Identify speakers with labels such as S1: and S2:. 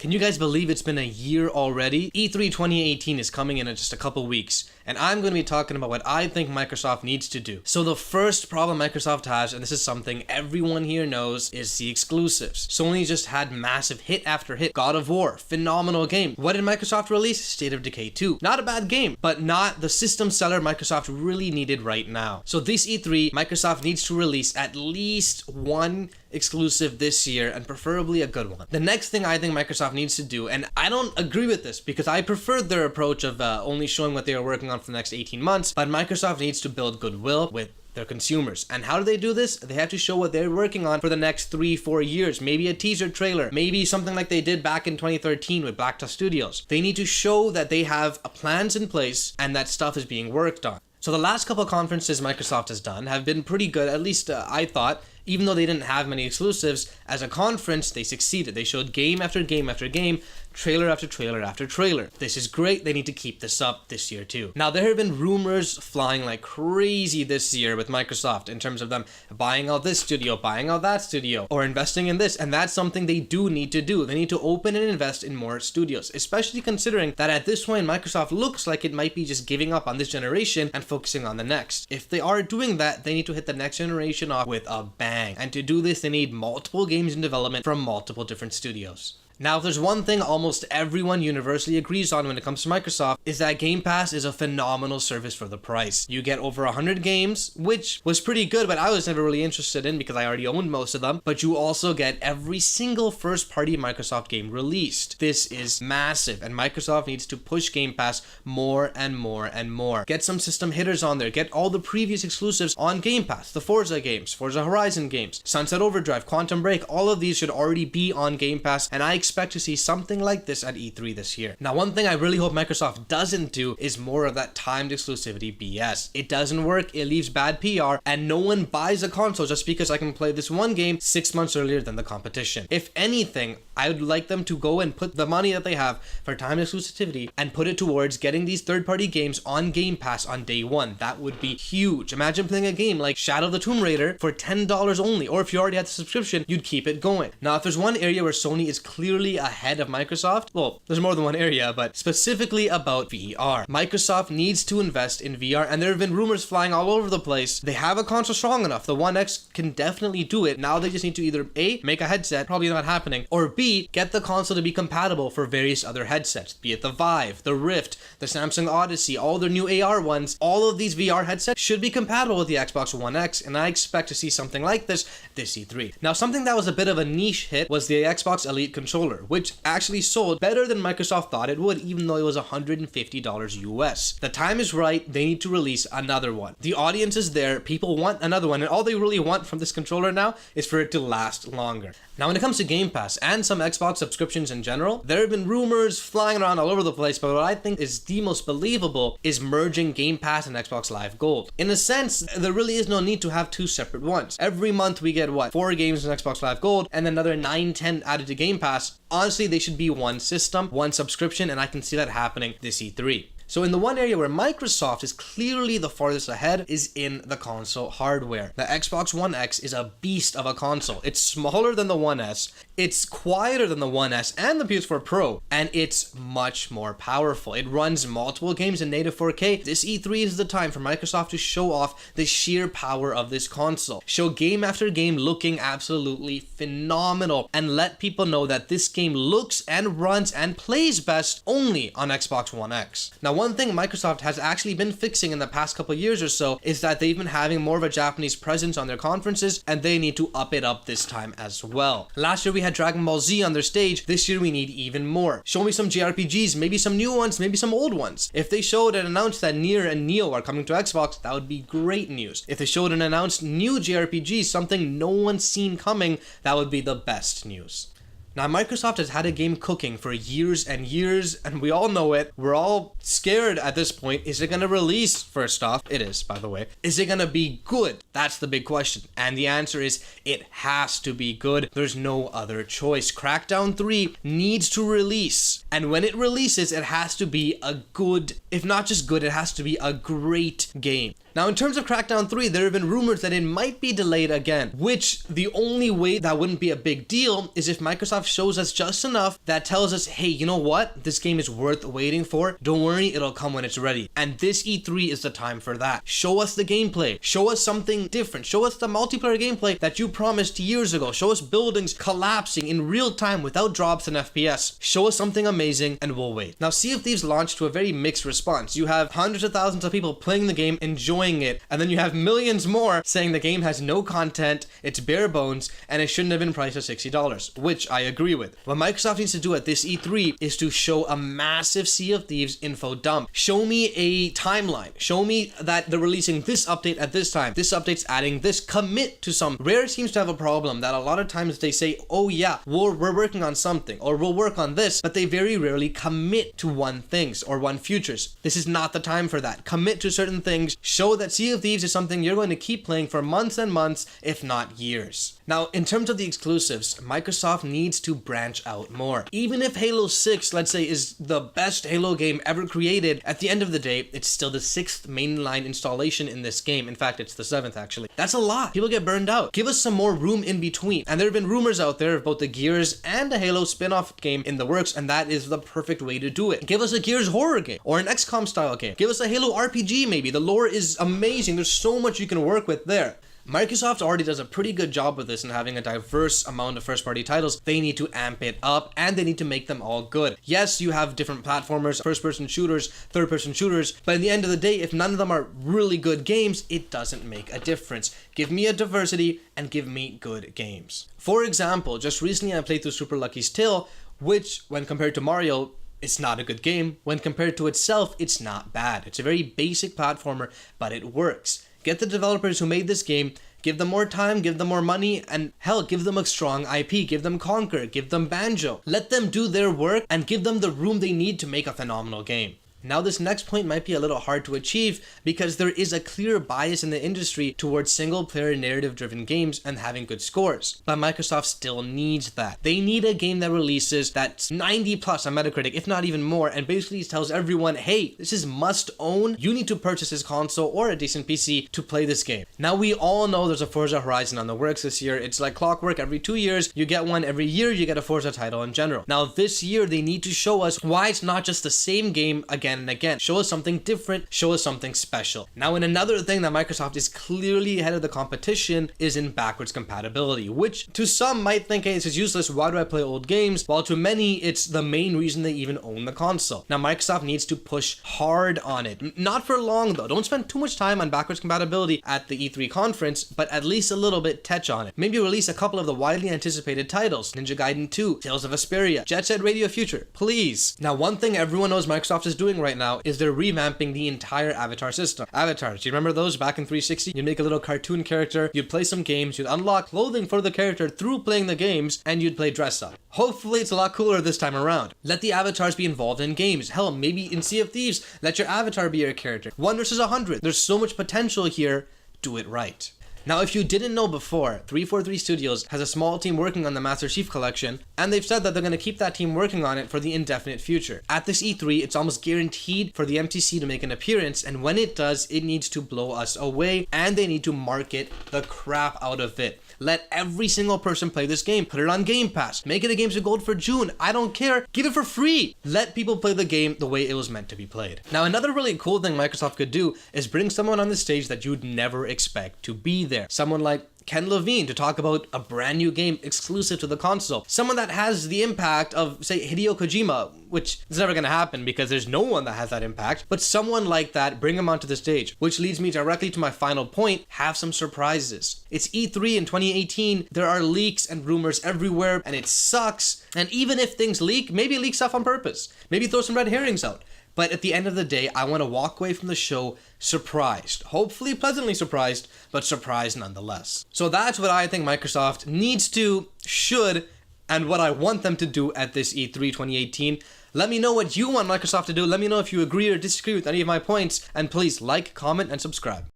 S1: Can you guys believe it's been a year already? E3 2018 is coming in just a couple weeks, and I'm going to be talking about what I think Microsoft needs to do. So the first problem Microsoft has, and this is something everyone here knows, is the exclusives. Sony just had massive hit after hit. God of War, phenomenal game. What did Microsoft release? State of Decay 2. Not a bad game, but not the system seller Microsoft really needed right now. So this E3, Microsoft needs to release at least one exclusive this year, and preferably a good one. The next thing I think Microsoft needs to do, and I don't agree with this because I preferred their approach of only showing what they are working on for the next 18 months, but Microsoft needs to build goodwill with their consumers. And how do they do this? They have to show what they're working on for the next 3-4 years. Maybe a teaser trailer, maybe something like they did back in 2013 with Black Tusk Studios. They need to show that they have plans in place and that stuff is being worked on. So the last couple of conferences Microsoft has done have been pretty good, at least I thought. Even though they didn't have many exclusives, as a conference, they succeeded. They showed game after game after game, trailer after trailer after trailer. This is great. They need to keep this up this year too. Now, there have been rumors flying like crazy this year with Microsoft in terms of them buying out this studio, buying out that studio, or investing in this. And that's something they do need to do. They need to open and invest in more studios, especially considering that at this point, Microsoft looks like it might be just giving up on this generation and focusing on the next. If they are doing that, they need to hit the next generation off with a bang. And to do this, they need multiple games in development from multiple different studios. Now, if there's one thing almost everyone universally agrees on when it comes to Microsoft, is that Game Pass is a phenomenal service for the price. You get over 100 games, which was pretty good, but I was never really interested in because I already owned most of them. But you also get every single first-party Microsoft game released. This is massive, and Microsoft needs to push Game Pass more and more and more. Get some system hitters on there. Get all the previous exclusives on Game Pass. The Forza games, Forza Horizon games, Sunset Overdrive, Quantum Break, all of these should already be on Game Pass, and I expect to see something like this at E3 this year. Now, one thing I really hope Microsoft doesn't do is more of that timed exclusivity BS. It doesn't work, it leaves bad PR, and no one buys a console just because I can play this one game 6 months earlier than the competition. If anything, I would like them to go and put the money that they have for timed exclusivity and put it towards getting these third-party games on Game Pass on day one. That would be huge. Imagine playing a game like Shadow of the Tomb Raider for $10 only, or if you already had the subscription, you'd keep it going. Now, if there's one area where Sony is clearly ahead of Microsoft, well, there's more than one area, but specifically about VR. Microsoft needs to invest in VR, and there have been rumors flying all over the place. They have a console strong enough. The One X can definitely do it. Now they just need to either A, make a headset, probably not happening, or B, get the console to be compatible for various other headsets, be it the Vive, the Rift, the Samsung Odyssey, all their new AR ones. All of these VR headsets should be compatible with the Xbox One X, and I expect to see something like this E3. Now, something that was a bit of a niche hit was the Xbox Elite controller, which actually sold better than Microsoft thought it would, even though it was $150 US. The time is right, they need to release another one. The audience is there, people want another one, and all they really want from this controller now is for it to last longer. Now, when it comes to Game Pass and some Xbox subscriptions in general, there have been rumors flying around all over the place, but what I think is the most believable is merging Game Pass and Xbox Live Gold. In a sense, there really is no need to have two separate ones. Every month we get, 4 games in Xbox Live Gold, and then another 9-10 added to Game Pass. Honestly, they should be one system, one subscription, and I can see that happening this E3. So in the one area where Microsoft is clearly the farthest ahead is in the console hardware. The Xbox One X is a beast of a console. It's smaller than the One S, it's quieter than the One S and the PS4 Pro, and it's much more powerful. It runs multiple games in native 4K. This E3 is the time for Microsoft to show off the sheer power of this console. Show game after game looking absolutely phenomenal, and let people know that this game looks and runs and plays best only on Xbox One X. Now, one thing Microsoft has actually been fixing in the past couple years or so is that they've been having more of a Japanese presence on their conferences, and they need to up it up this time as well. Last year we had Dragon Ball Z on their stage. This year we need even more. Show me some JRPGs, maybe some new ones, maybe some old ones. If they showed and announced that Nier and Neo are coming to Xbox, that would be great news. If they showed and announced new JRPGs, something no one's seen coming, that would be the best news. Now, Microsoft has had a game cooking for years and years, and we all know it. We're all scared at this point. Is it going to release? First off, it is, by the way. Is it going to be good? That's the big question. And the answer is, it has to be good. There's no other choice. Crackdown 3 needs to release. And when it releases, it has to be a good, if not just good, it has to be a great game. Now, in terms of Crackdown 3, there have been rumors that it might be delayed again, which the only way that wouldn't be a big deal is if Microsoft shows us just enough that tells us, hey, you know what? This game is worth waiting for. Don't worry, it'll come when it's ready. And this E3 is the time for that. Show us the gameplay. Show us something different. Show us the multiplayer gameplay that you promised years ago. Show us buildings collapsing in real time without drops in FPS. Show us something amazing and we'll wait. Now, Sea of Thieves launched to a very mixed response. You have hundreds of thousands of people playing the game, enjoying it, and then you have millions more saying the game has no content, it's bare bones, and it shouldn't have been priced at $60, which I agree with. What Microsoft needs to do at this E3 is to show a massive Sea of Thieves info dump. Show me a timeline. Show me that they're releasing this update at this time. This update's adding this. Commit to some. Rare seems to have a problem that a lot of times they say, oh yeah, we're working on something, or we'll work on this, but they very rarely commit to one things or one futures. This is not the time for that. Commit to certain things. Show that Sea of Thieves is something you're going to keep playing for months and months, if not years. Now, in terms of the exclusives, Microsoft needs to branch out more. Even if Halo 6, let's say, is the best Halo game ever created, at the end of the day, it's still the 6th mainline installation in this game. In fact, it's the 7th, actually. That's a lot. People get burned out. Give us some more room in between. And there have been rumors out there of both the Gears and a Halo spin-off game in the works, and that is the perfect way to do it. Give us a Gears horror game, or an XCOM style game. Give us a Halo RPG maybe. The lore is amazing. There's so much you can work with there. Microsoft already does a pretty good job with this and having a diverse amount of first-party titles. They need to amp it up, and they need to make them all good. Yes, you have different platformers, first-person shooters, third-person shooters, but at the end of the day, if none of them are really good games, it doesn't make a difference. Give me a diversity and give me good games. For example, just recently I played through Super Lucky's Tale, which, when compared to Mario, it's not a good game. When compared to itself, it's not bad. It's a very basic platformer, but it works. Get the developers who made this game, give them more time, give them more money, and hell, give them a strong IP, give them Conquer, give them Banjo. Let them do their work and give them the room they need to make a phenomenal game. Now, this next point might be a little hard to achieve because there is a clear bias in the industry towards single-player narrative-driven games and having good scores. But Microsoft still needs that. They need a game that releases that's 90 plus on Metacritic, if not even more, and basically tells everyone, hey, this is must-own. You need to purchase this console or a decent PC to play this game. Now, we all know there's a Forza Horizon on the works this year. It's like clockwork. Every 2 years, you get one. Every year, you get a Forza title in general. Now, this year, they need to show us why it's not just the same game again and again. Show us something different, show us something special. Now, in another thing that Microsoft is clearly ahead of the competition is in backwards compatibility, which to some might think, hey, this is useless, why do I play old games? While to many, it's the main reason they even own the console. Now, Microsoft needs to push hard on it. Not for long though. Don't spend too much time on backwards compatibility at the E3 conference, but at least a little bit touch on it. Maybe release a couple of the widely anticipated titles. Ninja Gaiden 2, Tales of Vesperia, Jet Set Radio Future, please. Now, one thing everyone knows Microsoft is doing right now is they're revamping the entire Avatar system. Avatars, do you remember those back in 360? You'd make a little cartoon character, you'd play some games, you'd unlock clothing for the character through playing the games, and you'd play dress up. Hopefully it's a lot cooler this time around. Let the avatars be involved in games. Hell, maybe in Sea of Thieves, let your avatar be your character. 1 versus 100. There's so much potential here. Do it right. Now, if you didn't know before, 343 Studios has a small team working on the Master Chief Collection, and they've said that they're going to keep that team working on it for the indefinite future. At this E3, it's almost guaranteed for the MTC to make an appearance, and when it does, it needs to blow us away, and they need to market the crap out of it. Let every single person play this game. Put it on Game Pass. Make it a Games of Gold for June. I don't care. Give it for free. Let people play the game the way it was meant to be played. Now, another really cool thing Microsoft could do is bring someone on the stage that you'd never expect to be there. Someone like Ken Levine to talk about a brand new game exclusive to the console. Someone that has the impact of, say, Hideo Kojima, which is never going to happen because there's no one that has that impact, but someone like that, bring him onto the stage, which leads me directly to my final point, have some surprises. It's E3 in 2018, there are leaks and rumors everywhere, and it sucks, and even if things leak, maybe leak stuff on purpose. Maybe throw some red herrings out. But at the end of the day, I want to walk away from the show surprised. Hopefully pleasantly surprised, but surprised nonetheless. So that's what I think Microsoft needs to, should, and what I want them to do at this E3 2018. Let me know what you want Microsoft to do. Let me know if you agree or disagree with any of my points. And please like, comment, and subscribe.